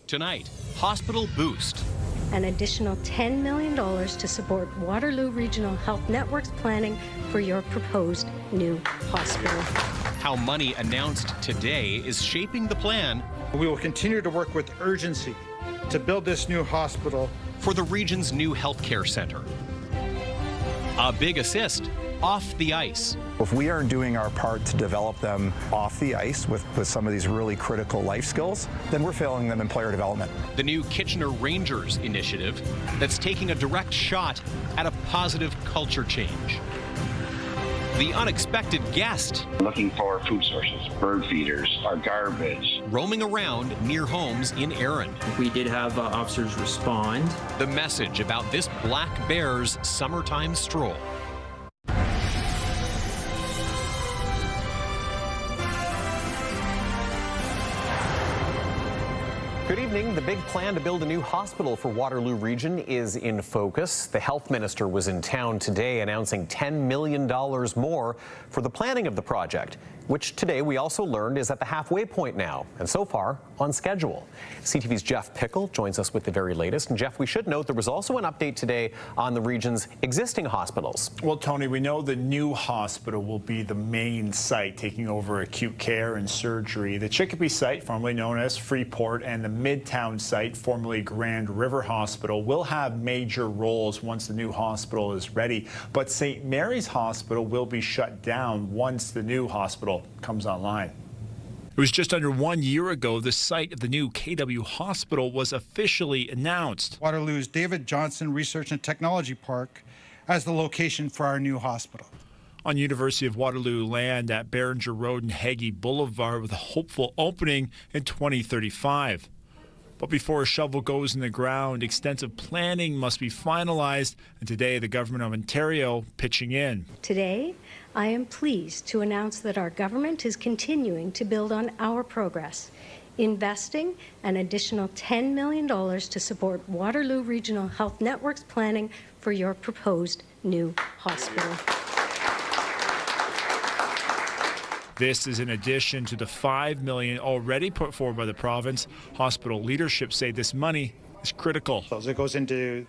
Tonight, Hospital Boost. An additional $10 million to support Waterloo Regional Health Network's planning for your proposed new hospital. How money announced today is shaping the plan. We will continue to work with urgency to build this new hospital for the region's new healthcare center. A big assist off the ice. If we aren't doing our part to develop them off the ice with some of these really critical life skills, then we're failing them in player development. The new Kitchener Rangers initiative that's taking a direct shot at a positive culture change. The unexpected guest. Looking for food sources, bird feeders, our garbage. Roaming around near homes in Erin. We did have officers respond. The message about this black bear's summertime stroll. Good evening. The big plan to build a new hospital for Waterloo Region is in focus. The health minister was in town today announcing $10 million more for the planning of the project, which today we also learned is at the halfway point now, and so far on schedule. CTV's Jeff Pickle joins us with the very latest. And Jeff, we should note there was also an update today on the region's existing hospitals. Well, Tony, we know the new hospital will be the main site taking over acute care and surgery. The Chicopee site, formerly known as Freeport, and the Midtown site, formerly Grand River Hospital, will have major roles once the new hospital is ready. But St. Mary's Hospital will be shut down once the new hospital comes online. It was just under 1 year ago the site of the new KW Hospital was officially announced. Waterloo's David Johnson Research and Technology Park as the location for our new hospital. On University of Waterloo land at Behringer Road and Hagee Boulevard with a hopeful opening in 2035. But before a shovel goes in the ground, extensive planning must be finalized, and today the Government of Ontario pitching in. Today, I am pleased to announce that our government is continuing to build on our progress, investing an additional $10 million to support Waterloo Regional Health Network's planning for your proposed new hospital. This is in addition to the $5 million already put forward by the province. Hospital leadership say this money is critical. So it goes into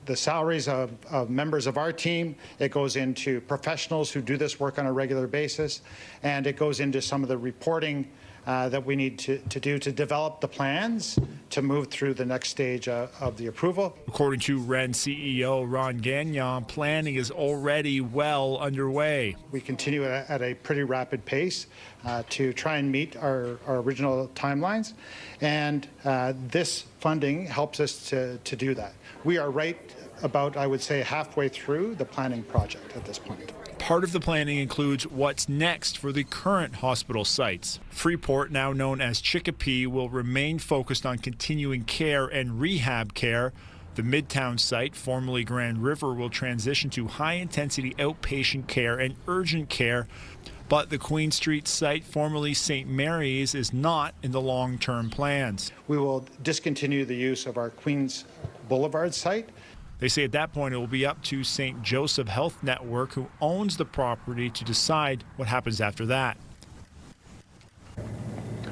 the salaries of members of our team. It goes into professionals who do this work on a regular basis. And it goes into some of the reporting that we need to do to develop the plans to move through the next stage of the approval. According to WREN CEO Ron Gagnon, planning is already well underway. We continue at a pretty rapid pace to try and meet our original timelines, and this funding helps us to do that. We are right about, I would say, halfway through the planning project at this point. Part of the planning includes what's next for the current hospital sites. Freeport, now known as Chicopee, will remain focused on continuing care and rehab care. The Midtown site, formerly Grand River, will transition to high-intensity outpatient care and urgent care. But the Queen Street site, formerly St. Mary's, is not in the long-term plans. We will discontinue the use of our Queens Boulevard site. They say at that point it will be up to St. Joseph Health Network, who owns the property, to decide what happens after that.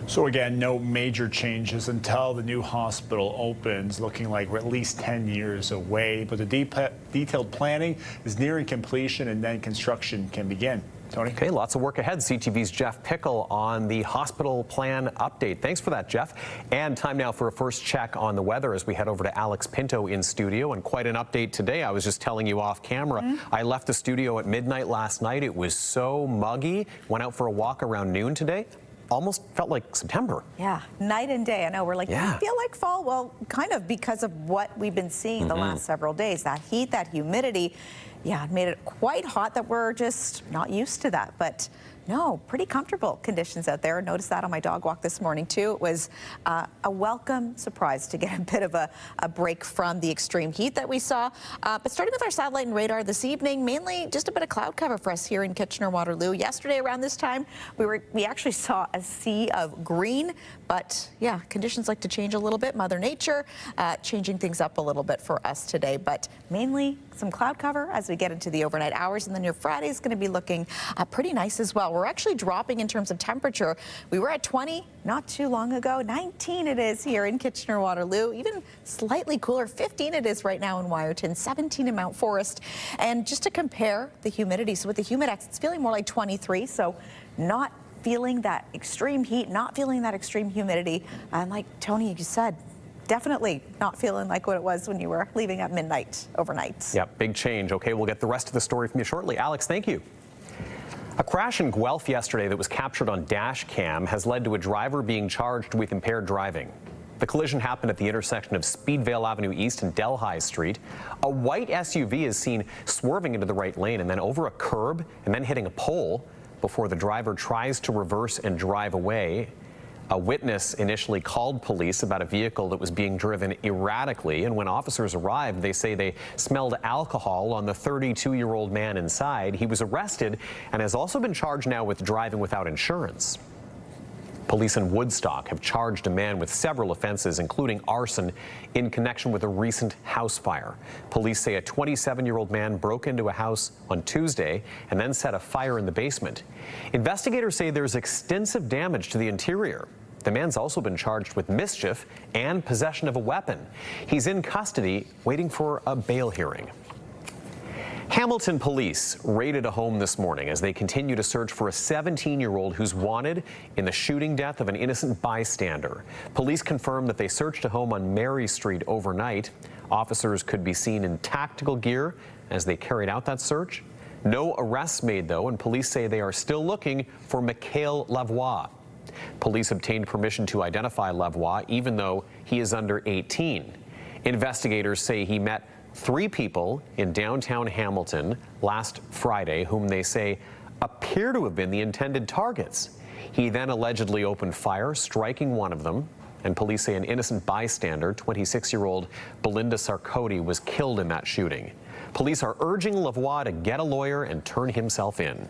So again, no major changes until the new hospital opens, looking like we're at least 10 years away. But the detailed planning is nearing completion, and then construction can begin. Tony? Okay, lots of work ahead. CTV's Jeff Pickle on the hospital plan update. Thanks for that, Jeff. And time now for a first check on the weather as we head over to Alex Pinto in studio. And quite an update today. I was just telling you off camera. I left the studio at midnight last night. It was so muggy. Went out for a walk around noon today. Almost felt like September. Yeah, night and day. I know we're like, do you feel like fall? Well, kind of, because of what we've been seeing the last several days. That heat, that humidity, yeah, it made it quite hot that we're just not used to that. But no, pretty comfortable conditions out there. Noticed that on my dog walk this morning too. It was a welcome surprise to get a bit of a break from the extreme heat that we saw. But starting with our satellite and radar this evening, mainly just a bit of cloud cover for us here in Kitchener-Waterloo. Yesterday around this time, we actually saw a sea of green. But yeah, conditions like to change a little bit. Mother Nature changing things up a little bit for us today. But mainly some cloud cover as we get into the overnight hours. And then your Friday is going to be looking pretty nice as well. We're We're actually dropping in terms of temperature. We were at 20 not too long ago. 19 it is here in Kitchener-Waterloo. Even slightly cooler. 15 it is right now in Wyerton. 17 in Mount Forest. And just to compare the humidity, so with the Humidex, it's feeling more like 23. So not feeling that extreme heat, not feeling that extreme humidity. And like Tony, you said, definitely not feeling like what it was when you were leaving at midnight overnight. Yep, big change. Okay, we'll get the rest of the story from you shortly. Alex, thank you. A crash in Guelph yesterday that was captured on dash cam has led to a driver being charged with impaired driving. The collision happened at the intersection of Speedvale Avenue East and Delhi Street. A white SUV is seen swerving into the right lane and then over a curb and then hitting a pole before the driver tries to reverse and drive away. A witness initially called police about a vehicle that was being driven erratically, and when officers arrived, they say they smelled alcohol on the 32-year-old man inside. He was arrested and has also been charged now with driving without insurance. Police in Woodstock have charged a man with several offenses, including arson, in connection with a recent house fire. Police say a 27-year-old man broke into a house on Tuesday and then set a fire in the basement. Investigators say there's extensive damage to the interior. The man's also been charged with mischief and possession of a weapon. He's in custody waiting for a bail hearing. Hamilton police raided a home this morning as they continue to search for a 17-year-old who's wanted in the shooting death of an innocent bystander. Police confirmed that they searched a home on Mary Street overnight. Officers could be seen in tactical gear as they carried out that search. No arrests made, though, and police say they are still looking for Mikhail Lavoie. Police obtained permission to identify Lavoie, even though he is under 18. Investigators say he met 3 people in downtown Hamilton last Friday whom they say appear to have been the intended targets. He then allegedly opened fire, striking one of them, and police say an innocent bystander, 26-year-old Belinda Sarkoty, was killed in that shooting. Police are urging Lavoie to get a lawyer and turn himself in.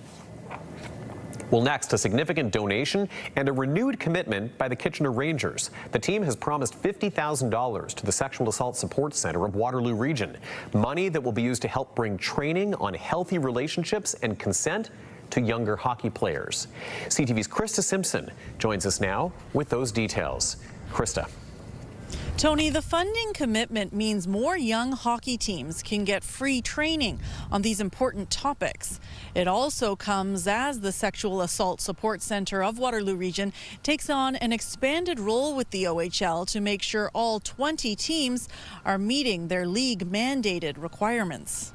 Well, next, a significant donation and a renewed commitment by the Kitchener Rangers. The team has promised $50,000 to the Sexual Assault Support Center of Waterloo Region, money that will be used to help bring training on healthy relationships and consent to younger hockey players. CTV's Krista Simpson joins us now with those details. Krista. Tony, the funding commitment means more young hockey teams can get free training on these important topics. It also comes as the Sexual Assault Support Center of Waterloo Region takes on an expanded role with the OHL to make sure all 20 teams are meeting their league-mandated requirements.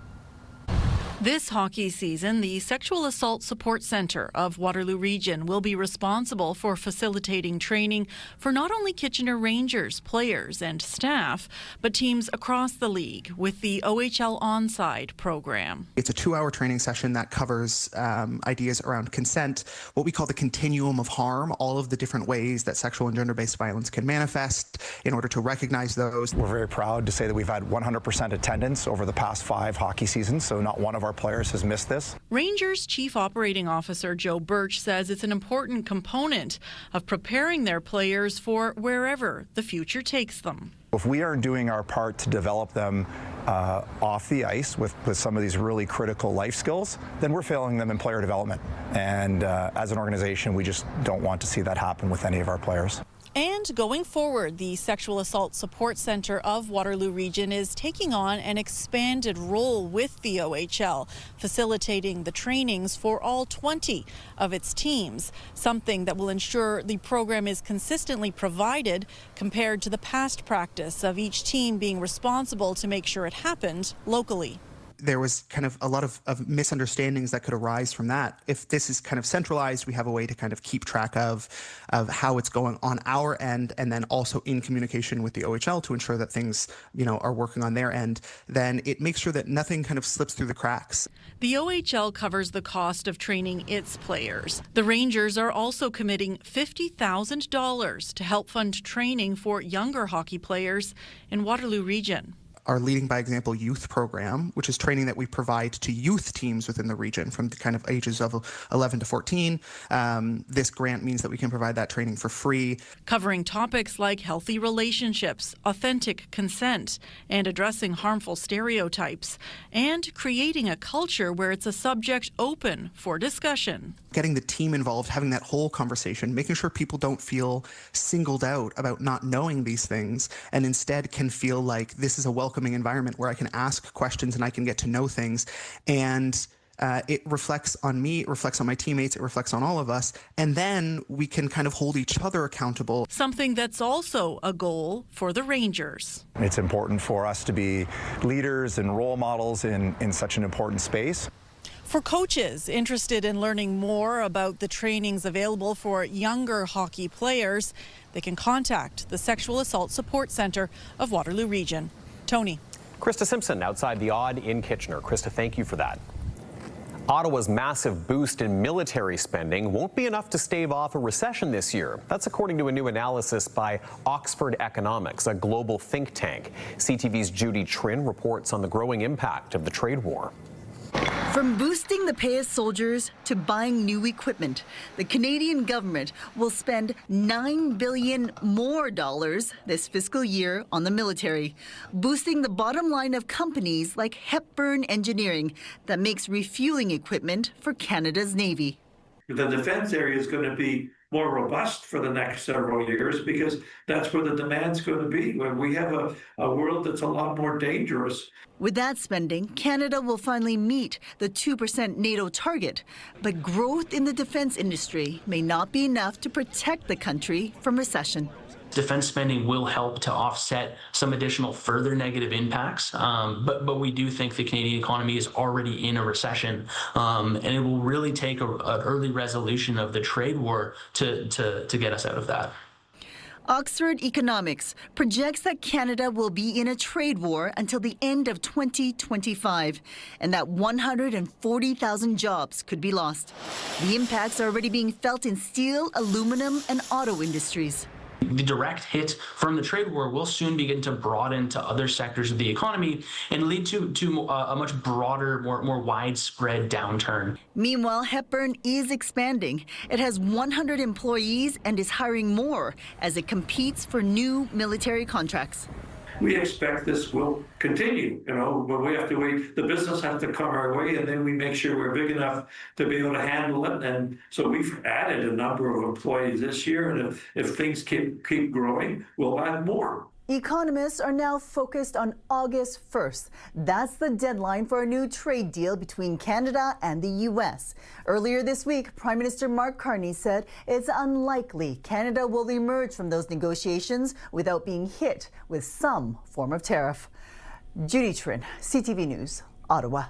This hockey season, the Sexual Assault Support Center of Waterloo Region will be responsible for facilitating training for not only Kitchener Rangers, players and staff, but teams across the league with the OHL Onside program. It's a 2-hour training session that covers ideas around consent, what we call the continuum of harm, all of the different ways that sexual and gender-based violence can manifest in order to recognize those. We're very proud to say that we've had 100% attendance over the past 5 hockey seasons, so not one of our players has missed this. Rangers Chief Operating Officer Joe Birch says it's an important component of preparing their players for wherever the future takes them. If we aren't doing our part to develop them off the ice with some of these really critical life skills, then we're failing them in player development. And as an organization, we just don't want to see that happen with any of our players. And going forward, the Sexual Assault Support Center of Waterloo Region is taking on an expanded role with the OHL, facilitating the trainings for all 20 of its teams, something that will ensure the program is consistently provided compared to the past practice of each team being responsible to make sure it happened locally. There was kind of a lot of misunderstandings that could arise from that. If this is kind of centralized, we have a way to kind of keep track of how it's going on our end, and then also in communication with the OHL to ensure that things, are working on their end. Then it makes sure that nothing kind of slips through the cracks. The OHL covers the cost of training its players. The Rangers are also committing $50,000 to help fund training for younger hockey players in Waterloo Region. our Leading by Example youth program, which is training that we provide to youth teams within the region from the kind of ages of 11 to 14. This grant means that we can provide that training for free. Covering topics like healthy relationships, authentic consent, and addressing harmful stereotypes, and creating a culture where it's a subject open for discussion. Getting the team involved, having that whole conversation, making sure people don't feel singled out about not knowing these things, and instead can feel like this is a welcoming environment where I can ask questions and I can get to know things. And it reflects on me, it reflects on my teammates, it reflects on all of us, and then we can kind of hold each other accountable. Something that's also a goal for the Rangers. It's important for us to be leaders and role models in such an important space. For coaches interested in learning more about the trainings available for younger hockey players, they can contact the Sexual Assault Support Centre of Waterloo Region. Tony. Krista Simpson outside the Odd in Kitchener. Krista, thank you for that. Ottawa's massive boost in military spending won't be enough to stave off a recession this year. That's according to a new analysis by Oxford Economics, a global think tank. CTV's Judy Trin reports on the growing impact of the trade war. From boosting the pay of soldiers to buying new equipment, the Canadian government will spend $9 billion more this fiscal year on the military, boosting the bottom line of companies like Hepburn Engineering that makes refueling equipment for Canada's Navy. The defense area is going to be more robust for the next several years because that's where the demand's going to be, where we have a world that's a lot more dangerous. With that spending, Canada will finally meet the 2% NATO target, but growth in the defense industry may not be enough to protect the country from recession. Defense spending will help to offset some additional further negative impacts, but we do think the Canadian economy is already in a recession, and it will really take an early resolution of the trade war to get us out of that. Oxford Economics projects that Canada will be in a trade war until the end of 2025, and that 140,000 jobs could be lost. The impacts are already being felt in steel, aluminum, and auto industries. The direct hit from the trade war will soon begin to broaden to other sectors of the economy and lead to a much broader, more widespread downturn. Meanwhile, Hepburn is expanding. It has 100 employees and is hiring more as it competes for new military contracts. We expect this will continue, but we have to wait. The business has to come our way, and then we make sure we're big enough to be able to handle it. And so we've added a number of employees this year, and if things keep growing, we'll add more. Economists are now focused on August 1st. That's the deadline for a new trade deal between Canada and the U.S. Earlier this week, Prime Minister Mark Carney said it's unlikely Canada will emerge from those negotiations without being hit with some form of tariff. Judy Trin, CTV News, Ottawa.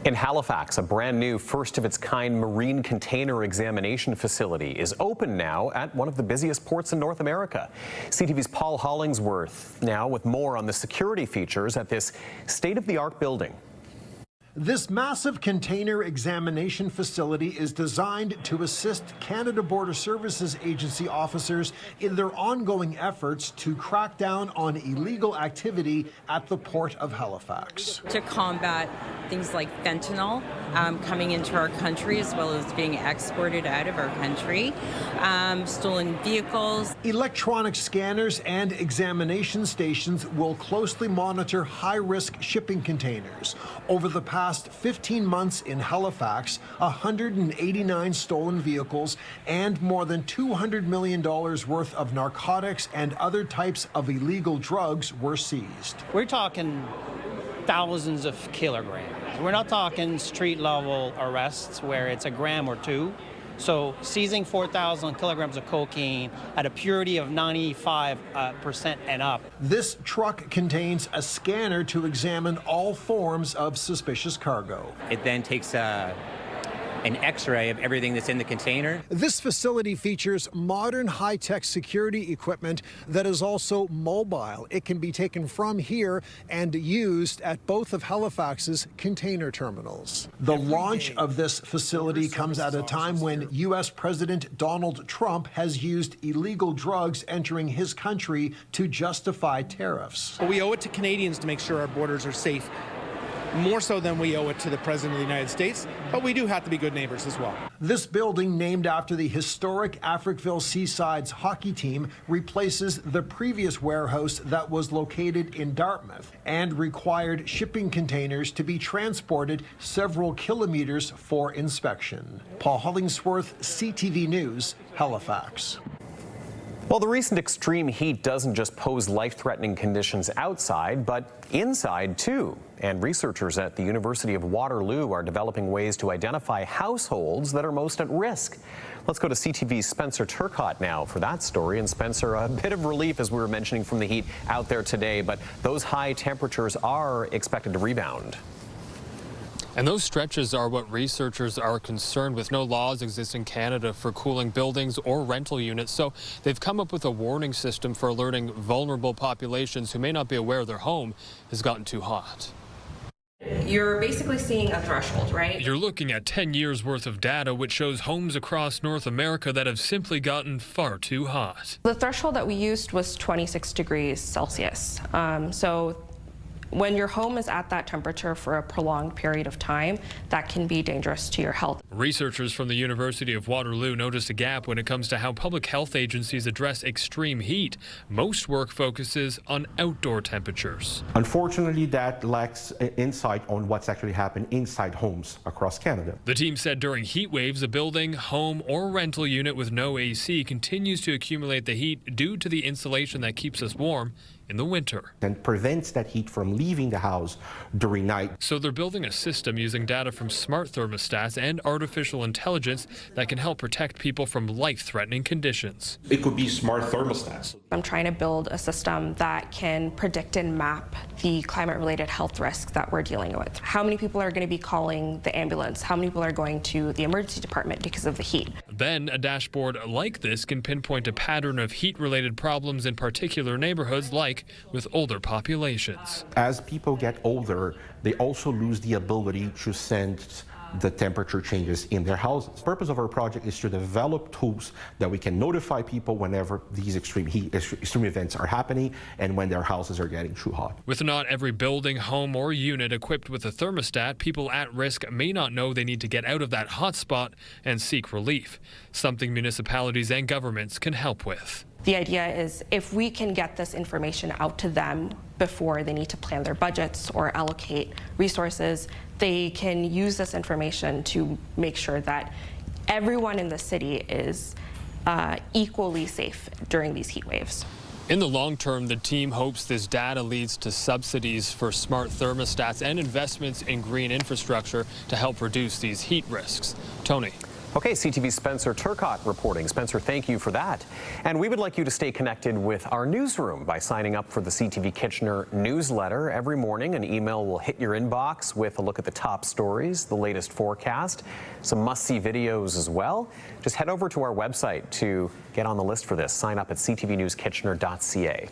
In Halifax, a brand new first-of-its-kind marine container examination facility is open now at one of the busiest ports in North America. CTV's Paul Hollingsworth now with more on the security features at this state-of-the-art building. This massive container examination facility is designed to assist Canada Border Services Agency officers in their ongoing efforts to crack down on illegal activity at the Port of Halifax. To combat things like fentanyl coming into our country as well as being exported out of our country, stolen vehicles. Electronic scanners and examination stations will closely monitor high-risk shipping containers. Over the past 15 months in Halifax, 189 stolen vehicles and more than $200 million worth of narcotics and other types of illegal drugs were seized. We're talking thousands of kilograms. We're not talking street-level arrests where it's a gram or two. So seizing 4,000 kilograms of cocaine at a purity of 95% and up. This truck contains a scanner to examine all forms of suspicious cargo. It then takes a an x-ray of everything that's in the container. This facility features modern high-tech security equipment that is also mobile. It can be taken from here and used at both of Halifax's container terminals. The launch of this facility comes at a time when U.S. President Donald Trump has used illegal drugs entering his country to justify tariffs. We owe it to Canadians to make sure our borders are safe, more so than we owe it to the President of the United States, but we do have to be good neighbors as well. This building, named after the historic Africville Seasides hockey team, replaces the previous warehouse that was located in Dartmouth and required shipping containers to be transported several kilometers for inspection. Paul Hollingsworth, CTV News, Halifax. Well, the recent extreme heat doesn't just pose life-threatening conditions outside, but inside too. And researchers at the University of Waterloo are developing ways to identify households that are most at risk. Let's go to CTV's Spencer Turcotte now for that story. And Spencer, a bit of relief, as we were mentioning, from the heat out there today, but those high temperatures are expected to rebound. And those stretches are what researchers are concerned with. No laws exist in Canada for cooling buildings or rental units, so they've come up with a warning system for alerting vulnerable populations who may not be aware their home has gotten too hot. You're basically seeing a threshold, right? You're looking at 10 years worth of data which shows homes across North America that have simply gotten far too hot. The threshold that we used was 26 degrees Celsius. So when your home is at that temperature for a prolonged period of time, that can be dangerous to your health. Researchers from the University of Waterloo noticed a gap when it comes to how public health agencies address extreme heat. Most work focuses on outdoor temperatures. Unfortunately, that lacks insight on what's actually happened inside homes across Canada. The team said during heat waves, a building, home, or rental unit with no AC continues to accumulate the heat due to the insulation that keeps us warm in the winter. And prevents that heat from leaving the house during night. So they're building a system using data from smart thermostats and artificial intelligence that can help protect people from life-threatening conditions. It could be smart thermostats. I'm trying to build a system that can predict and map the climate-related health risks that we're dealing with. How many people are going to be calling the ambulance? How many people are going to the emergency department because of the heat? Then a dashboard like this can pinpoint a pattern of heat-related problems in particular neighborhoods, like with older populations. As people get older, they also lose the ability to sense the temperature changes in their houses. The purpose of our project is to develop tools that we can notify people whenever these extreme events are happening and when their houses are getting too hot. With not every building, home, or unit equipped with a thermostat, people at risk may not know they need to get out of that hot spot and seek relief, something municipalities and governments can help with. The idea is if we can get this information out to them before they need to plan their budgets or allocate resources, they can use this information to make sure that everyone in the city is equally safe during these heat waves. In the long term, the team hopes this data leads to subsidies for smart thermostats and investments in green infrastructure to help reduce these heat risks. Tony. Okay, CTV's Spencer Turcotte reporting. Spencer, thank you for that. And we would like you to stay connected with our newsroom by signing up for the CTV Kitchener newsletter. Every morning, an email will hit your inbox with a look at the top stories, the latest forecast, some must-see videos as well. Just head over to our website to get on the list for this. Sign up at ctvnewskitchener.ca.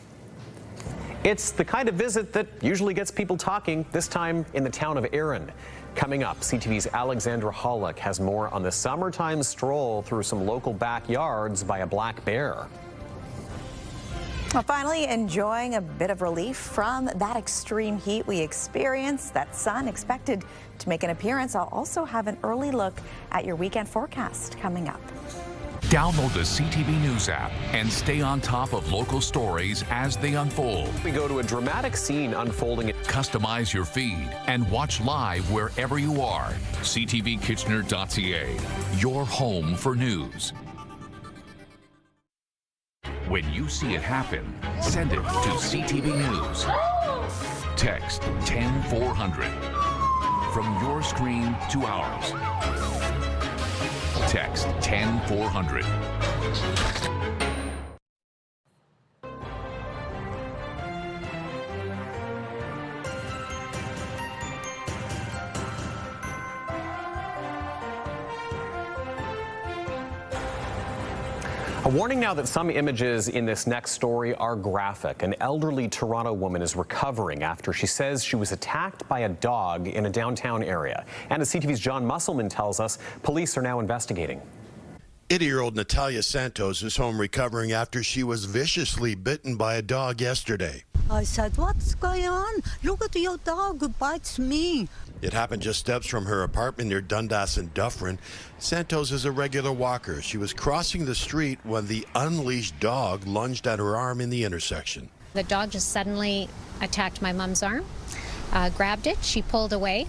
It's the kind of visit that usually gets people talking, this time in the town of Erin. Coming up, CTV's Alexandra Hollick has more on the summertime stroll through some local backyards by a black bear. Well, finally, enjoying a bit of relief from that extreme heat we experienced. That sun expected to make an appearance. I'll also have an early look at your weekend forecast coming up. Download the CTV News app and stay on top of local stories as they unfold. We go to a dramatic scene unfolding. Customize your feed and watch live wherever you are. CTVKitchener.ca, your home for news. When you see it happen, send it to CTV News. Text 10400. From your screen to ours. Text 10400. A warning now that some images in this next story are graphic. An elderly Toronto woman is recovering after she says she was attacked by a dog in a downtown area. And as CTV's John Musselman tells us, police are now investigating. 80-year-old Natalia Santos is home recovering after she was viciously bitten by a dog yesterday. I said, "What's going on? Look at your dog who bites me." It happened just steps from her apartment near Dundas and Dufferin. Santos is a regular walker. She was crossing the street when the unleashed dog lunged at her arm in the intersection. The dog just suddenly attacked my mom's arm, grabbed it, she pulled away.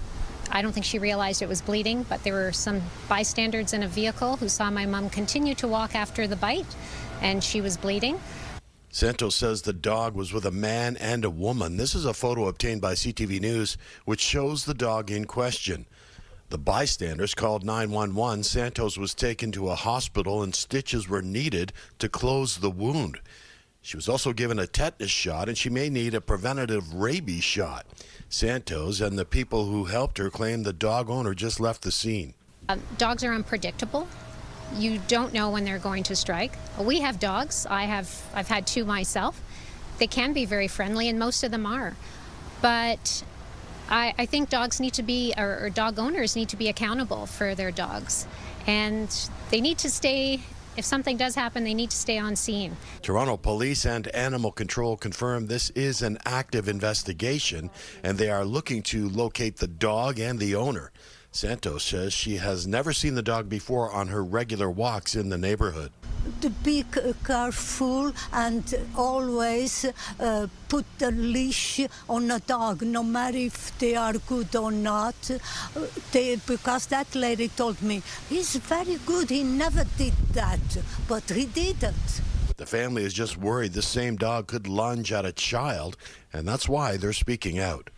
I don't think she realized it was bleeding, but there were some bystanders in a vehicle who saw my mom continue to walk after the bite, and she was bleeding. Santos says the dog was with a man and a woman. This is a photo obtained by CTV News, which shows the dog in question. The bystanders called 911. Santos was taken to a hospital and stitches were needed to close the wound. She was also given a tetanus shot and she may need a preventative rabies shot. Santos and the people who helped her claim the dog owner just left the scene. Dogs are unpredictable. You don't know when they're going to strike. We have dogs. I've had two myself. They can be very friendly, and most of them are. But I think dogs need to be, or dog owners need to be accountable for their dogs. And they need to stay, if something does happen, they need to stay on scene. Toronto Police and Animal Control confirm this is an active investigation, and they are looking to locate the dog and the owner. Santos says she has never seen the dog before on her regular walks in the neighborhood. To be careful and always put the leash on a dog, no matter if they are good or not. Because that lady told me, he's very good, he never did that, but he did it. The family is just worried the same dog could lunge at a child, and that's why they're speaking out.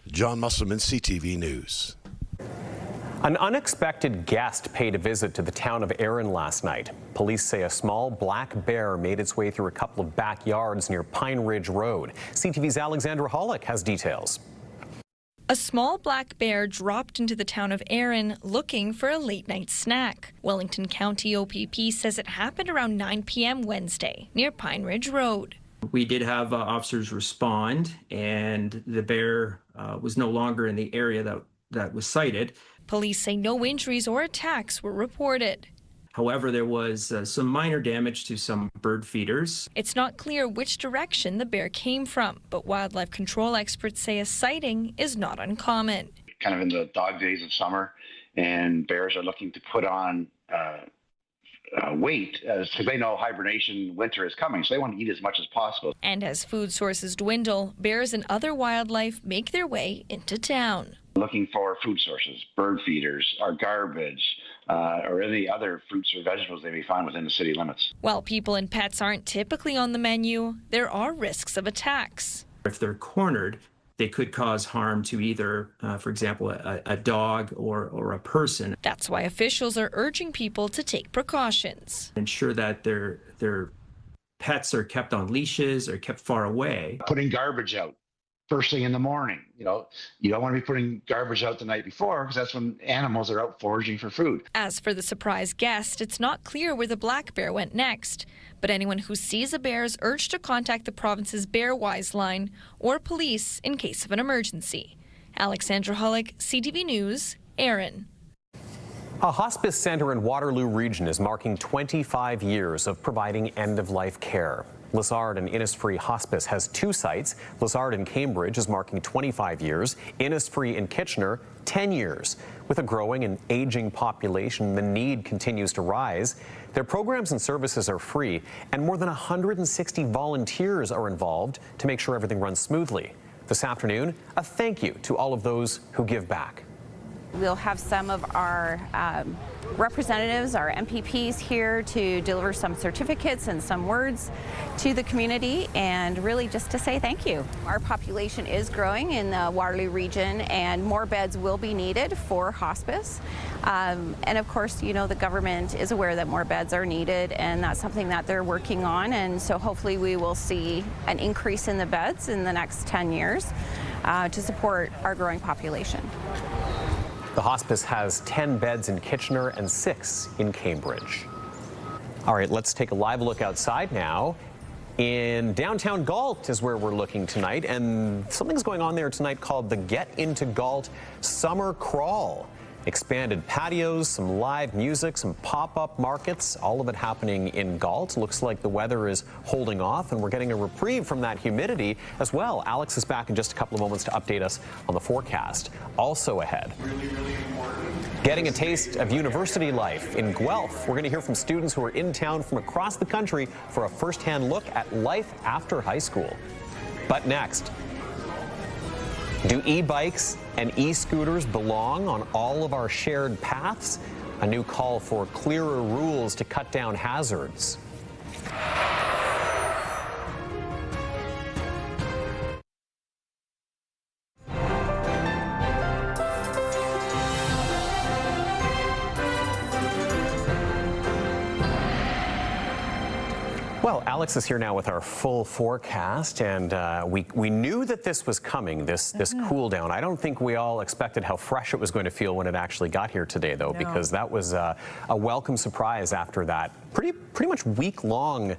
John Musselman, CTV News. An unexpected guest paid a visit to the town of Erin last night. Police say a small black bear made its way through a couple of backyards near Pine Ridge Road. CTV's Alexandra Hollick has details. A small black bear dropped into the town of Erin looking for a late-night snack. Wellington County OPP says it happened around 9 p.m. Wednesday near Pine Ridge Road. We did have officers respond, and the bear was no longer in the area that was cited. Police say no injuries or attacks were reported. However, there was some minor damage to some bird feeders. It's not clear which direction the bear came from, but wildlife control experts say a sighting is not uncommon. Kind of in the dog days of summer, and bears are looking to put on weight because they know hibernation winter is coming, so they want to eat as much as possible. And as food sources dwindle, bears and other wildlife make their way into town. Looking for food sources, bird feeders, or garbage, or any other fruits or vegetables they may find within the city limits. While people and pets aren't typically on the menu, there are risks of attacks. If they're cornered, they could cause harm to either, for example, a dog or a person. That's why officials are urging people to take precautions. Ensure that their pets are kept on leashes or kept far away. Putting garbage out first thing in the morning. You don't want to be putting garbage out the night before because that's when animals are out foraging for food. As for the surprise guest, it's not clear where the black bear went next. But anyone who sees a bear is urged to contact the province's Bearwise line or police in case of an emergency. Alexandra Hollick, CTV News, Erin. A hospice center in Waterloo Region is marking 25 years of providing end-of-life care. Lizard and Innisfree Hospice has two sites. Lizard in Cambridge is marking 25 years, Innisfree in Kitchener, 10 years. With a growing and aging population, the need continues to rise. Their programs and services are free, and more than 160 volunteers are involved to make sure everything runs smoothly. This afternoon, a thank you to all of those who give back. We'll have some of our representatives, our MPPs here to deliver some certificates and some words to the community, and really just to say thank you. Our population is growing in the Waterloo region, and more beds will be needed for hospice. And of course, you know, the government is aware that more beds are needed, and that's something that they're working on. And so hopefully we will see an increase in the beds in the next 10 years to support our growing population. The hospice has 10 beds in Kitchener and 6 in Cambridge. All right, let's take a live look outside now. In downtown Galt is where we're looking tonight, and something's going on there tonight called the Get Into Galt Summer Crawl. Expanded patios, some live music, some pop-up markets, all of it happening in Galt. Looks like the weather is holding off, and we're getting a reprieve from that humidity as well. Alex is back in just a couple of moments to update us on the forecast. Also ahead, getting a taste of university life in Guelph. We're going to hear from students who are in town from across the country for a first-hand look at life after high school. But next, do e-bikes and e-scooters belong on all of our shared paths? A new call for clearer rules to cut down hazards. Well, Alex is here now with our full forecast, and we knew that this was coming, this cool down. I don't think we all expected how fresh it was going to feel when it actually got here today, though, because that was a welcome surprise after that pretty much week-long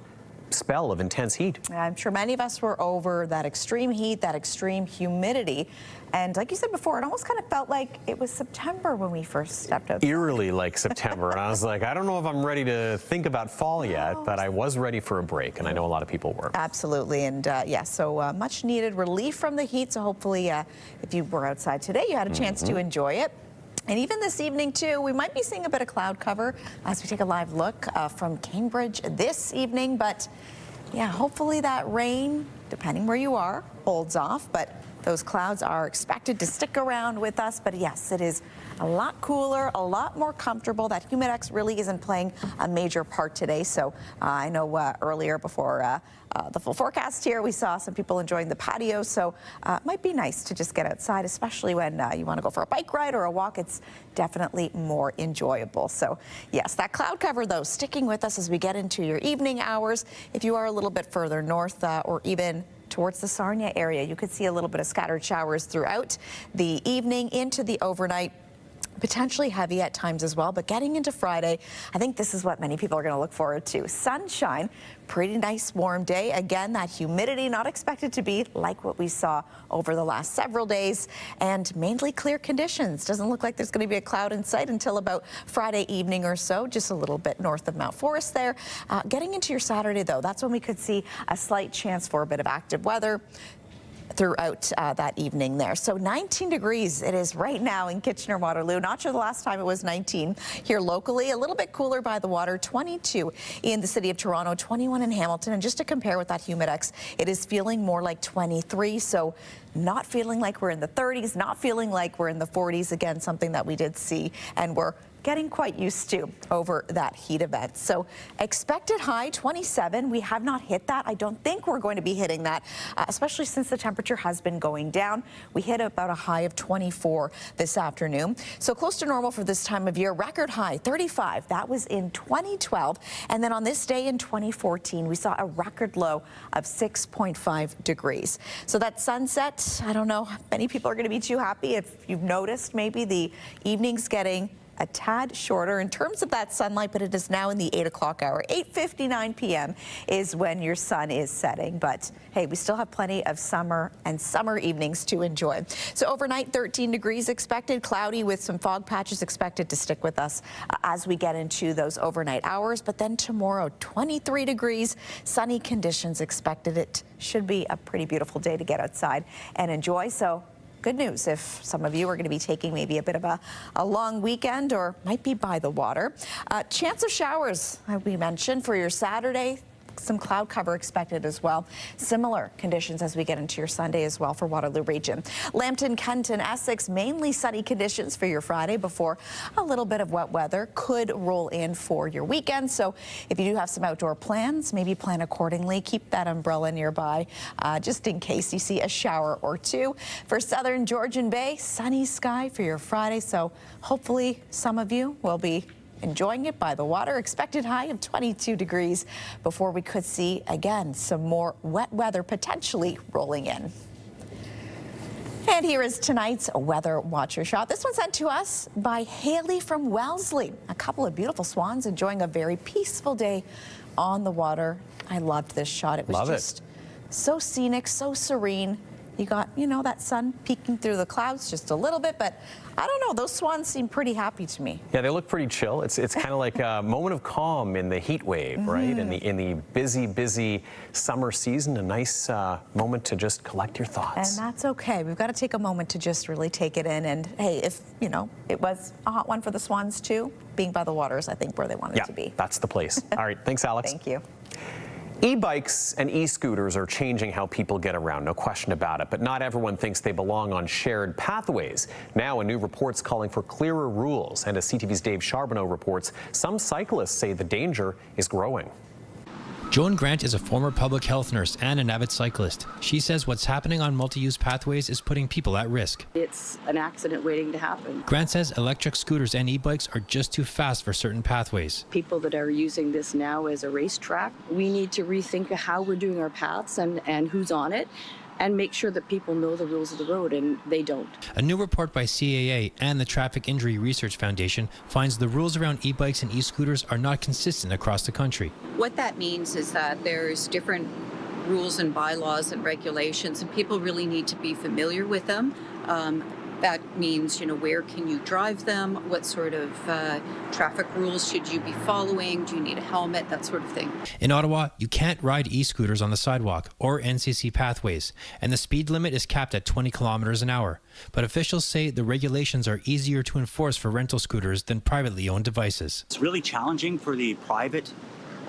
spell of intense heat. I'm sure many of us were over that extreme heat, that extreme humidity. And like you said before, it almost kind of felt like it was September when we first stepped out. Eerily like September. And I was like, I don't know if I'm ready to think about fall yet, but I was ready for a break. And I know a lot of people were. Absolutely. And so much needed relief from the heat. So hopefully if you were outside today, you had a chance to enjoy it. And even this evening, too, we might be seeing a bit of cloud cover as we take a live look from Cambridge this evening. But, yeah, hopefully that rain, depending where you are, holds off. But those clouds are expected to stick around with us. But, yes, it is a lot cooler, a lot more comfortable. That humidex really isn't playing a major part today. So I know earlier before the full forecast here, we saw some people enjoying the patio. So it might be nice to just get outside, especially when you want to go for a bike ride or a walk. It's definitely more enjoyable. So yes, that cloud cover, though, sticking with us as we get into your evening hours. If you are a little bit further north or even towards the Sarnia area, you could see a little bit of scattered showers throughout the evening into the overnight. Potentially heavy at times as well, but getting into Friday, I think this is what many people are going to look forward to. Sunshine, pretty nice warm day. Again, that humidity not expected to be like what we saw over the last several days, and mainly clear conditions. Doesn't look like there's going to be a cloud in sight until about Friday evening or so, just a little bit north of Mount Forest there. Getting into your Saturday, though, that's when we could see a slight chance for a bit of active weather throughout that evening there. So 19 degrees it is right now in Kitchener-Waterloo. Not sure the last time it was 19 here locally. A little bit cooler by the water, 22 in the city of Toronto, 21 in Hamilton. And just to compare with that humidex, it is feeling more like 23. So not feeling like we're in the 30s, not feeling like we're in the 40s. Again, something that we did see and we're getting quite used to over that heat event. So expected high 27. We have not hit that. I don't think we're going to be hitting that, especially since the temperature has been going down. We hit about a high of 24 this afternoon. So close to normal for this time of year. Record high 35. That was in 2012. And then on this day in 2014, we saw a record low of 6.5 degrees. So that sunset, I don't know, many people are going to be too happy. If you've noticed, maybe the evening's getting a tad shorter in terms of that sunlight, but it is now in the 8 o'clock hour. 8:59 p.m. is when your sun is setting. But hey, we still have plenty of summer and summer evenings to enjoy. So overnight, 13 degrees expected, cloudy with some fog patches expected to stick with us as we get into those overnight hours. But then tomorrow, 23 degrees, sunny conditions expected. It should be a pretty beautiful day to get outside and enjoy. So good news if some of you are going to be taking maybe a bit of a long weekend or might be by the water. Chance of showers, we mentioned, for your Saturday. Some cloud cover expected as well. Similar conditions as we get into your Sunday as well for Waterloo Region. Lambton, Kenton, Essex, mainly sunny conditions for your Friday before a little bit of wet weather could roll in for your weekend. So if you do have some outdoor plans, maybe plan accordingly. Keep that umbrella nearby just in case you see a shower or two. For Southern Georgian Bay, sunny sky for your Friday. So hopefully some of you will be enjoying it by the water. Expected high of 22 degrees before we could see, again, some more wet weather potentially rolling in. And here is tonight's Weather Watcher shot. This one sent to us by Haley from Wellesley. A couple of beautiful swans enjoying a very peaceful day on the water. I loved this shot. It was just so scenic, so serene. You got, you know, that sun peeking through the clouds just a little bit, but I don't know, those swans seem pretty happy to me. Yeah, they look pretty chill. It's kind of like a moment of calm in the heat wave, right? In the busy summer season, a nice moment to just collect your thoughts. And that's okay. We've got to take a moment to just really take it in. And hey, if, you know, it was a hot one for the swans too, being by the water is, I think, where they wanted to be. That's the place. All right, thanks, Alex. Thank you. E-bikes and e-scooters are changing how people get around, no question about it, but not everyone thinks they belong on shared pathways. Now a new report's calling for clearer rules, and as CTV's Dave Charbonneau reports, some cyclists say the danger is growing. Joan Grant is a former public health nurse and an avid cyclist. She says what's happening on multi-use pathways is putting people at risk. It's an accident waiting to happen. Grant says electric scooters and e-bikes are just too fast for certain pathways. People that are using this now as a racetrack, we need to rethink how we're doing our paths and who's on it, and make sure that people know the rules of the road, and they don't. A new report by CAA and the Traffic Injury Research Foundation finds the rules around e-bikes and e-scooters are not consistent across the country. What that means is that there's different rules and bylaws and regulations, and people really need to be familiar with them. That means, you know, where can you drive them? What sort of traffic rules should you be following? Do you need a helmet? That sort of thing. In Ottawa, you can't ride e-scooters on the sidewalk or NCC pathways, and the speed limit is capped at 20 kilometers an hour. But officials say the regulations are easier to enforce for rental scooters than privately owned devices. It's really challenging for the private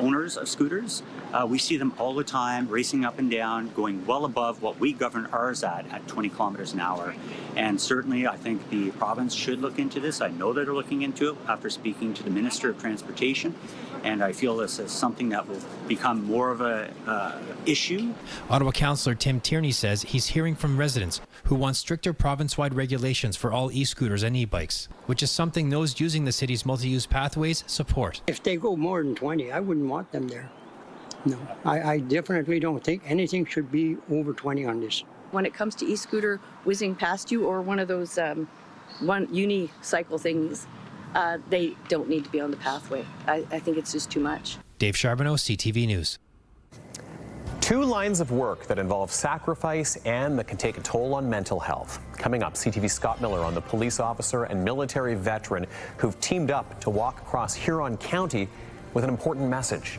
owners of scooters. We see them all the time racing up and down, going well above what we govern ours at 20 kilometers an hour. And certainly I think the province should look into this. I know that they're looking into it after speaking to the Minister of Transportation. And I feel this is something that will become more of a issue. Ottawa Councillor Tim Tierney says he's hearing from residents who want stricter province-wide regulations for all e-scooters and e-bikes, which is something those using the city's multi-use pathways support. If they go more than 20, I wouldn't want them there. No, I definitely don't think anything should be over 20 on this. When it comes to e-scooter whizzing past you or one of those unicycle things, they don't need to be on the pathway. I think it's just too much. Dave Charbonneau, CTV News. Two lines of work that involve sacrifice and that can take a toll on mental health. Coming up, CTV's Scott Miller on the police officer and military veteran who've teamed up to walk across Huron County with an important message.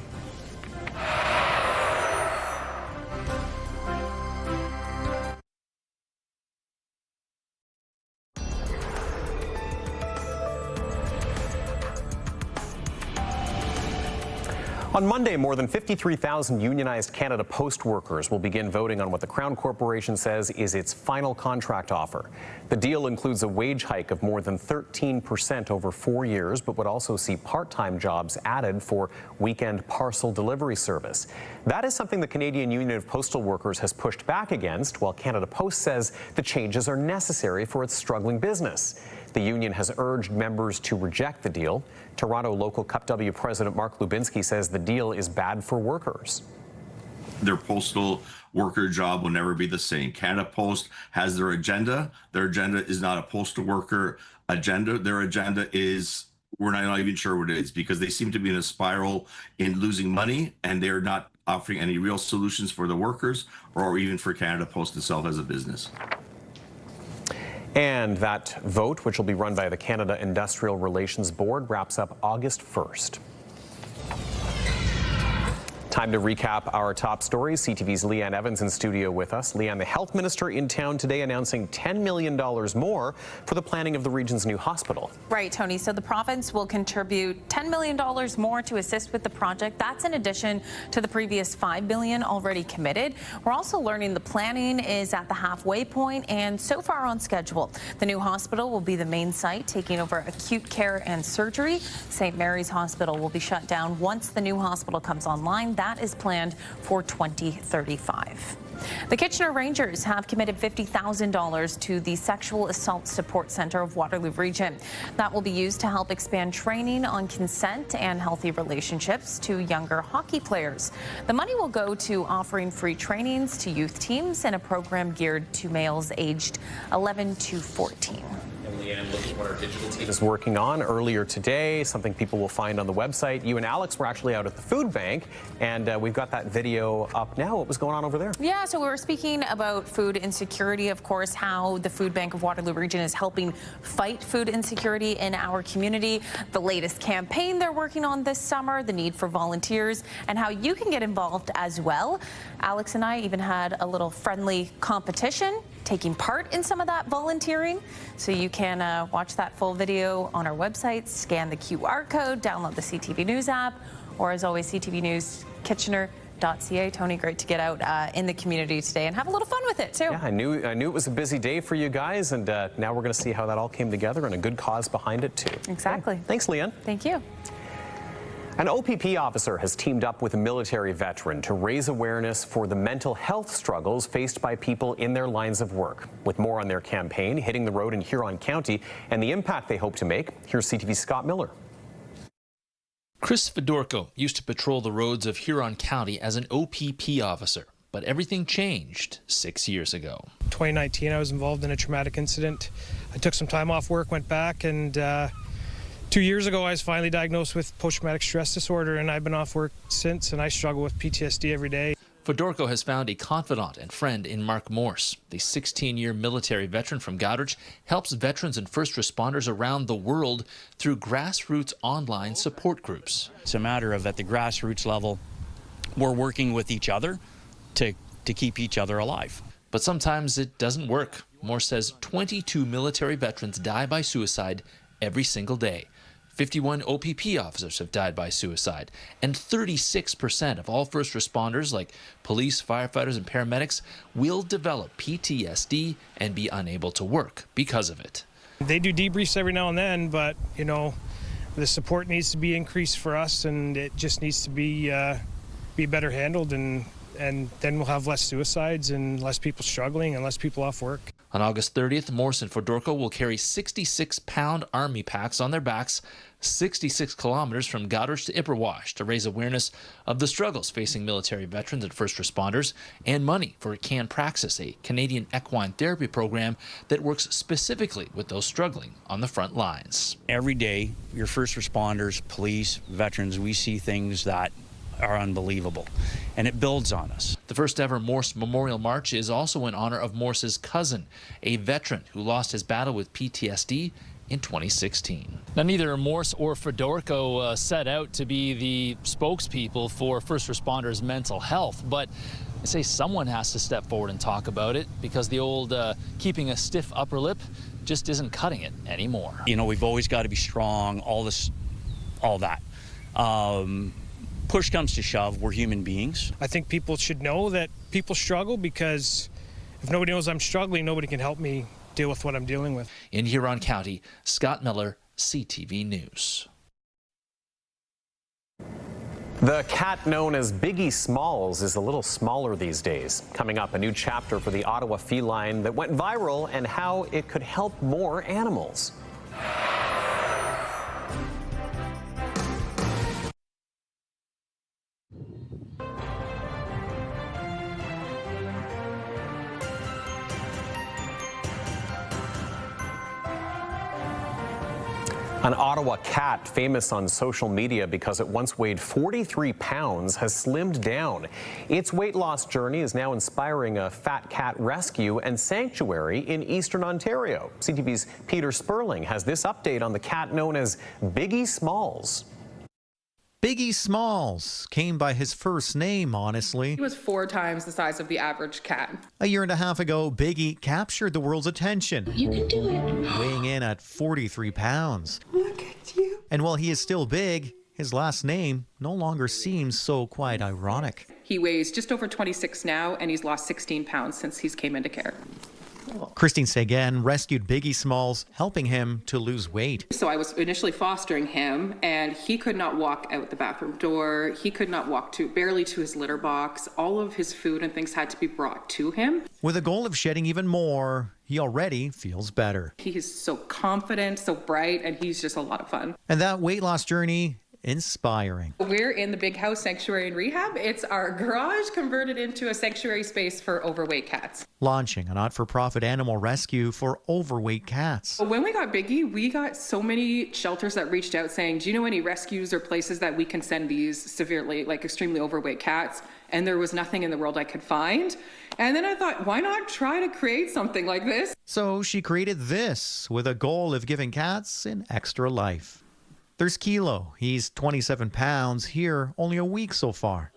On Monday, more than 53,000 unionized Canada Post workers will begin voting on what the Crown Corporation says is its final contract offer. The deal includes a wage hike of more than 13% over 4 years, but would also see part-time jobs added for weekend parcel delivery service. That is something the Canadian Union of Postal Workers has pushed back against, while Canada Post says the changes are necessary for its struggling business. The union has urged members to reject the deal. Toronto Local Cup W President Mark Lubinsky says the deal is bad for workers. Their postal worker job will never be the same. Canada Post has their agenda. Their agenda is not a postal worker agenda. Their agenda is, we're not even sure what it is, because they seem to be in a spiral in losing money, and they're not offering any real solutions for the workers or even for Canada Post itself as a business. And that vote, which will be run by the Canada Industrial Relations Board, wraps up August 1st. Time to recap our top stories. CTV's Leanne Evans in studio with us. Leanne, the health minister in town today announcing $10 million more for the planning of the region's new hospital. Right, Tony. So the province will contribute $10 million more to assist with the project. That's in addition to the previous $5 billion already committed. We're also learning the planning is at the halfway point and so far on schedule. The new hospital will be the main site, taking over acute care and surgery. St. Mary's Hospital will be shut down once the new hospital comes online. That is planned for 2035. The Kitchener Rangers have committed $50,000 to the Sexual Assault Support Centre of Waterloo Region. That will be used to help expand training on consent and healthy relationships to younger hockey players. The money will go to offering free trainings to youth teams and a program geared to males aged 11 to 14. And look at what our digital team is working on earlier today, something people will find on the website. You and Alex were actually out at the food bank, and we've got that video up now. What was going on over there? Yeah, so we were speaking about food insecurity, of course, how the Food Bank of Waterloo Region is helping fight food insecurity in our community, the latest campaign they're working on this summer, the need for volunteers, and how you can get involved as well. Alex and I even had a little friendly competition, taking part in some of that volunteering. So you can watch that full video on our website, scan the QR code, download the CTV News app, or as always, CTV News Kitchener.ca. Tony, great to get out in the community today and have a little fun with it too. Yeah, I knew it was a busy day for you guys, and now we're going to see how that all came together and a good cause behind it too. Exactly. Okay. Thanks, Leanne. Thank you. An OPP officer has teamed up with a military veteran to raise awareness for the mental health struggles faced by people in their lines of work. With more on their campaign, Hitting the Road in Huron County, and the impact they hope to make, here's CTV's Scott Miller. Chris Fedorko used to patrol the roads of Huron County as an OPP officer, but everything changed 6 years ago. 2019, I was involved in a traumatic incident. I took some time off work, went back, and 2 years ago, I was finally diagnosed with post-traumatic stress disorder, and I've been off work since, and I struggle with PTSD every day. Fedorko has found a confidant and friend in Mark Morse. The 16-year military veteran from Goderich helps veterans and first responders around the world through grassroots online support groups. It's a matter of, at the grassroots level, we're working with each other to keep each other alive. But sometimes it doesn't work. Morse says 22 military veterans die by suicide every single day. 51 OPP officers have died by suicide, and 36% of all first responders, like police, firefighters, and paramedics, will develop PTSD and be unable to work because of it. They do debriefs every now and then, but, you know, the support needs to be increased for us, and it just needs to be better handled, and then we'll have less suicides and less people struggling and less people off work. On August 30th, Morse and Fedorko will carry 66-pound army packs on their backs 66 kilometers from Goderich to Ipperwash to raise awareness of the struggles facing military veterans and first responders, and money for Can Praxis, a Canadian equine therapy program that works specifically with those struggling on the front lines. Every day, your first responders, police, veterans, we see things that are unbelievable, and it builds on us. The first ever Morse Memorial March is also in honor of Morse's cousin, a veteran who lost his battle with PTSD in 2016. Now, neither Morse or Fedorko set out to be the spokespeople for first responders' mental health, but I say someone has to step forward and talk about it, because the old keeping a stiff upper lip just isn't cutting it anymore. You know, we've always got to be strong, all that. Push comes to shove, we're human beings. I think people should know that people struggle, because if nobody knows I'm struggling, nobody can help me deal with what I'm dealing with. In Huron County, Scott Miller, CTV News. The cat known as Biggie Smalls is a little smaller these days. Coming up, a new chapter for the Ottawa feline that went viral and how it could help more animals. An Ottawa cat famous on social media because it once weighed 43 pounds has slimmed down. Its weight loss journey is now inspiring a fat cat rescue and sanctuary in Eastern Ontario. CTV's Peter Sperling has this update on the cat known as Biggie Smalls. Biggie Smalls came by his first name, honestly. He was 4 times the size of the average cat. A year and a half ago, Biggie captured the world's attention. You can do it. Weighing in at 43 pounds. Look at you. And while he is still big, his last name no longer seems so quite ironic. He weighs just over 26 now, and he's lost 16 pounds since he's came into care. Christine Sagan rescued Biggie Smalls, helping him to lose weight. So I was initially fostering him, and he could not walk out the bathroom door. He could not walk barely to his litter box. All of his food and things had to be brought to him. With a goal of shedding even more, he already feels better. He is so confident, so bright, and he's just a lot of fun. And that weight loss journey, inspiring. We're in the Big House Sanctuary and Rehab. It's our garage converted into a sanctuary space for overweight cats. Launching a not-for-profit animal rescue for overweight cats. When we got Biggie, we got so many shelters that reached out saying, do you know any rescues or places that we can send these severely, like extremely overweight cats? And there was nothing in the world I could find. And then I thought, why not try to create something like this? So she created this with a goal of giving cats an extra life. There's Kilo. He's 27 pounds, here only a week so far.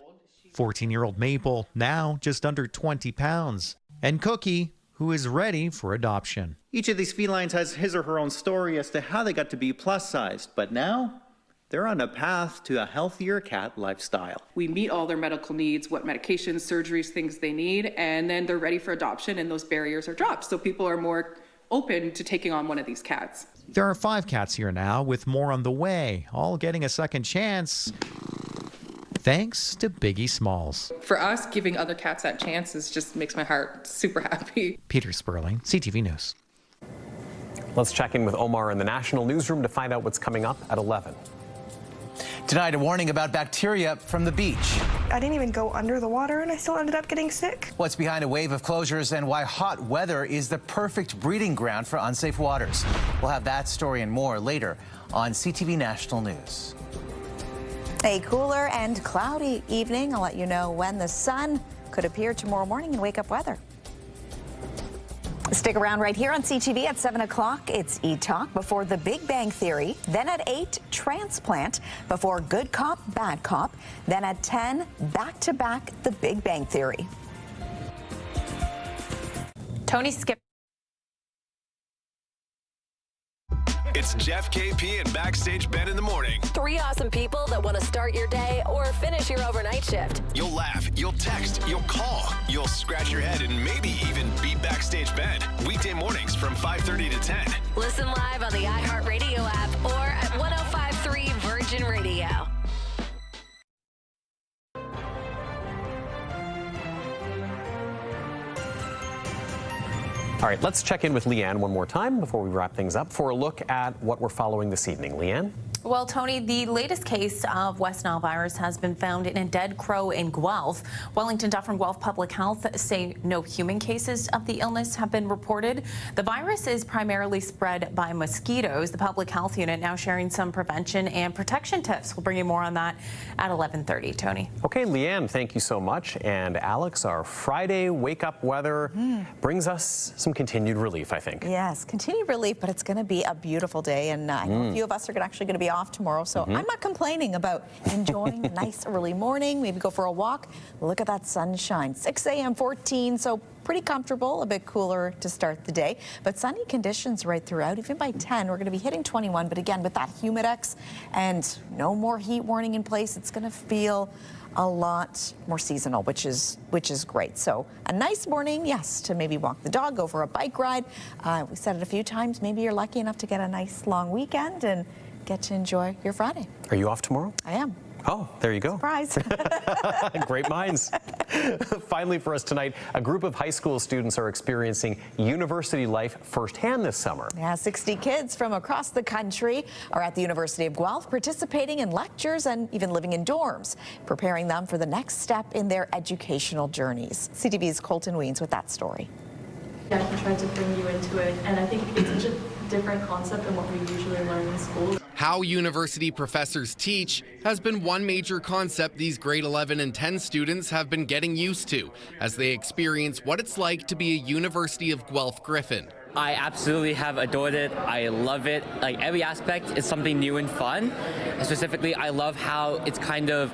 14-year-old Maple, now just under 20 pounds. And Cookie, who is ready for adoption. Each of these felines has his or her own story as to how they got to be plus-sized, but now they're on a path to a healthier cat lifestyle. We meet all their medical needs, what medications, surgeries, things they need, and then they're ready for adoption, and those barriers are dropped. So people are more open to taking on one of these cats. There are 5 cats here now, with more on the way, all getting a second chance, thanks to Biggie Smalls. For us, giving other cats that chance just makes my heart super happy. Peter Sperling, CTV News. Let's check in with Omar in the National Newsroom to find out what's coming up at 11. Tonight, a warning about bacteria from the beach. I didn't even go under the water and I still ended up getting sick. What's behind a wave of closures and why hot weather is the perfect breeding ground for unsafe waters. We'll have that story and more later on CTV National News. A cooler and cloudy evening. I'll let you know when the sun could appear tomorrow morning in Wake Up Weather. Stick around right here on CTV at 7 o'clock. It's E-Talk before The Big Bang Theory. Then at 8, Transplant before Good Cop, Bad Cop. Then at 10, back-to-back The Big Bang Theory. Tony Skip. It's Jeff, KP, and Backstage Ben in the morning. 3 awesome people that want to start your day or finish your overnight shift. You'll laugh, you'll text, you'll call, you'll scratch your head, and maybe even beat Backstage Ben. Weekday mornings from 5:30 to 10. Listen live on the iHeartRadio app or at 105.3 Virgin Radio. All right, let's check in with Leanne one more time before we wrap things up for a look at what we're following this evening. Leanne? Well, Tony, the latest case of West Nile virus has been found in a dead crow in Guelph. Wellington, Dufferin Guelph Public Health say no human cases of the illness have been reported. The virus is primarily spread by mosquitoes. The Public Health Unit now sharing some prevention and protection tips. We'll bring you more on that at 11:30. Tony. Okay, Leanne, thank you so much. And Alex, our Friday wake-up weather brings us some continued relief, I think. Yes, continued relief, but it's going to be a beautiful day. And I know a few of us are actually going to be off tomorrow, so I'm not complaining about enjoying a nice early morning, maybe go for a walk. Look at that sunshine. 6 a.m. 14, so pretty comfortable, a bit cooler to start the day, but sunny conditions right throughout. Even by 10, we're going to be hitting 21, but again, with that humidex and no more heat warning in place, it's going to feel a lot more seasonal, which is great. So a nice morning, yes, to maybe walk the dog, go for a bike ride. We said it a few times, maybe you're lucky enough to get a nice long weekend and get to enjoy your Friday. Are you off tomorrow? I am. Oh, there you go. Surprise. Great minds. Finally for us tonight, a group of high school students are experiencing university life firsthand this summer. Yeah, 60 kids from across the country are at the University of Guelph participating in lectures and even living in dorms, preparing them for the next step in their educational journeys. CTV's Colton Weens with that story. Yeah, he tried to bring you into it, and I think it's such a different concept than what we usually learn in school. How university professors teach has been one major concept these grade 11 and 10 students have been getting used to as they experience what it's like to be a University of Guelph Griffin. I absolutely have adored it. I love it. Like every aspect is something new and fun. Specifically, I love how it's kind of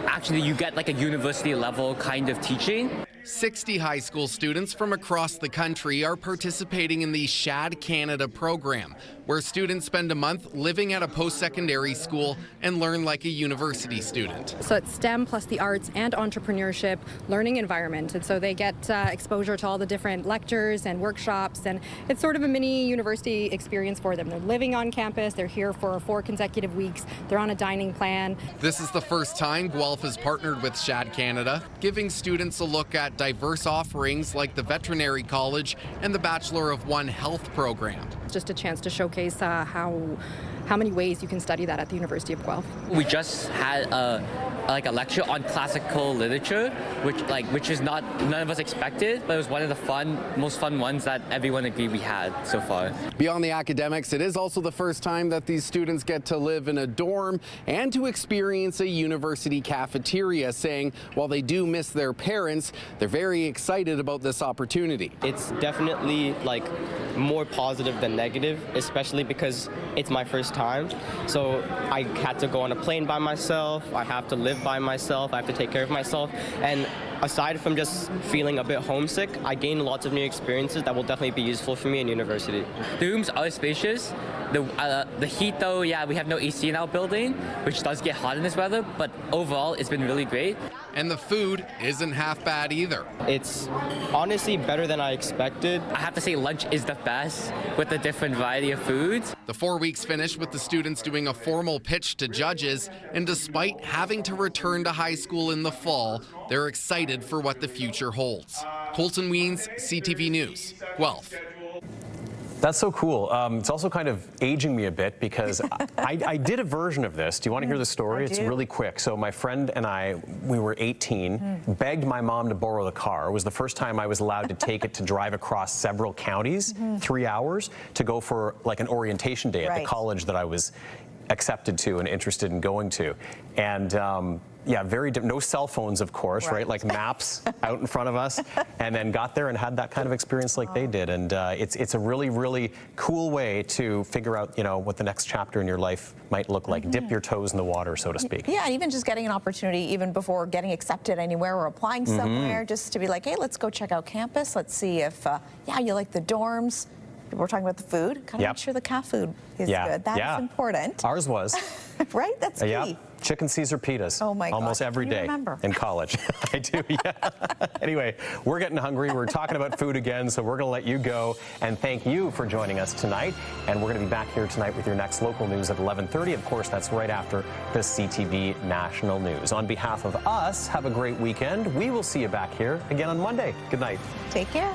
actually you get like a university level kind of teaching. 60 high school students from across the country are participating in the SHAD Canada program, where students spend a month living at a post-secondary school and learn like a university student. So it's STEM plus the arts and entrepreneurship learning environment. And so they get exposure to all the different lectures and workshops, and it's sort of a mini university experience for them. They're living on campus, they're here for 4 consecutive weeks, they're on a dining plan. This is the first time Guelph has partnered with SHAD Canada, giving students a look at diverse offerings like the Veterinary College and the Bachelor of One Health program. Just a chance to showcase how many ways you can study that at the University of Guelph. We just had a lecture on classical literature, which is none of us expected, but it was one of the most fun ones that everyone agreed we had so far. Beyond the academics, it is also the first time that these students get to live in a dorm and to experience a university cafeteria, saying while they do miss their parents, they're very excited about this opportunity. It's definitely more positive than negative, especially because it's my first time. So I had to go on a plane by myself, I have to live by myself, I have to take care of myself, and aside from just feeling a bit homesick, I gained lots of new experiences that will definitely be useful for me in university. The rooms are spacious. The heat though, yeah, we have no AC in our building, which does get hot in this weather, but overall it's been really great. And the food isn't half bad either. It's honestly better than I expected. I have to say lunch is the best with the different variety of foods. The 4 weeks finished with the students doing a formal pitch to judges, and despite having to return to high school in the fall, they're excited for what the future holds. Colton Weens, CTV News, Guelph. That's so cool. It's also kind of aging me a bit because I did a version of this. Do you want to hear the story? It's really quick. So my friend and I, we were 18, begged my mom to borrow the car. It was the first time I was allowed to take it to drive across several counties, 3 hours, to go for an orientation day at the college that I was accepted to and interested in going to. And yeah, no cell phones, of course, right? Like maps out in front of us, and then got there and had that kind of experience like they did. And it's a really, really cool way to figure out, what the next chapter in your life might look like. Dip your toes in the water, so to speak. Yeah, and even just getting an opportunity, even before getting accepted anywhere or applying somewhere, just to be like, hey, let's go check out campus. Let's see if, you like the dorms. We're talking about the food. Kind of make sure the cat food is good. That is important. Ours was. Right? That's key. Yep. Chicken Caesar pitas. Oh my God. Almost every day in college. I do, yeah. Anyway, we're getting hungry. We're talking about food again, so we're going to let you go. And thank you for joining us tonight. And we're going to be back here tonight with your next local news at 11:30. Of course, that's right after the CTV National News. On behalf of us, have a great weekend. We will see you back here again on Monday. Good night. Take care.